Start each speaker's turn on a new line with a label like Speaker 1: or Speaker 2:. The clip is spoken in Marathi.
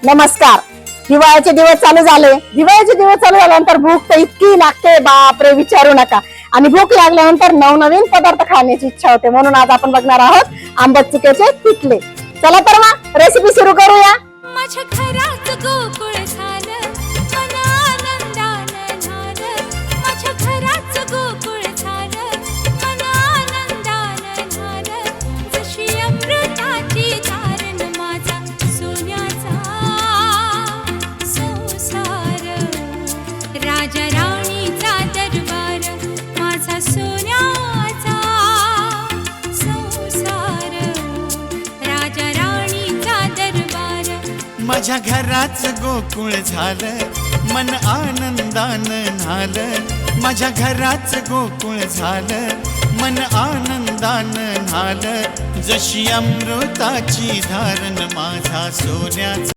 Speaker 1: नमस्कार. दिवाळीचे दिवस चालू झाले. दिवाळीचे दिवस चालू झाल्यानंतर भूक तर इतकी लागते, बापरे विचारू नका. आणि भूक लागल्यानंतर नवनवीन पदार्थ खाण्याची इच्छा होते. म्हणून आज आपण बघणार आहोत आंबट चुक्याचे पिठले. चला तर मग रेसिपी सुरू करूया.
Speaker 2: माझ्या घरात गोकुळ झालं, मन आनंदानं झालं. माझ्या घरात गोकुळ झालं, मन आनंदानं झालं. जशी अमृताची धारण माझा सोन्याचा संसार. राजा राणीचा दरबार माझा सोन्याचा संसार. राजा राणीचा दरबार.
Speaker 3: माझ्या घराचं गोकुळ झालं, मन आनंदानं न्हालं. माझ्या घराचं गोकुळ झालं, मन आनंदानं न्हालं. जशी अमृताची धारण माझा सोन्याचा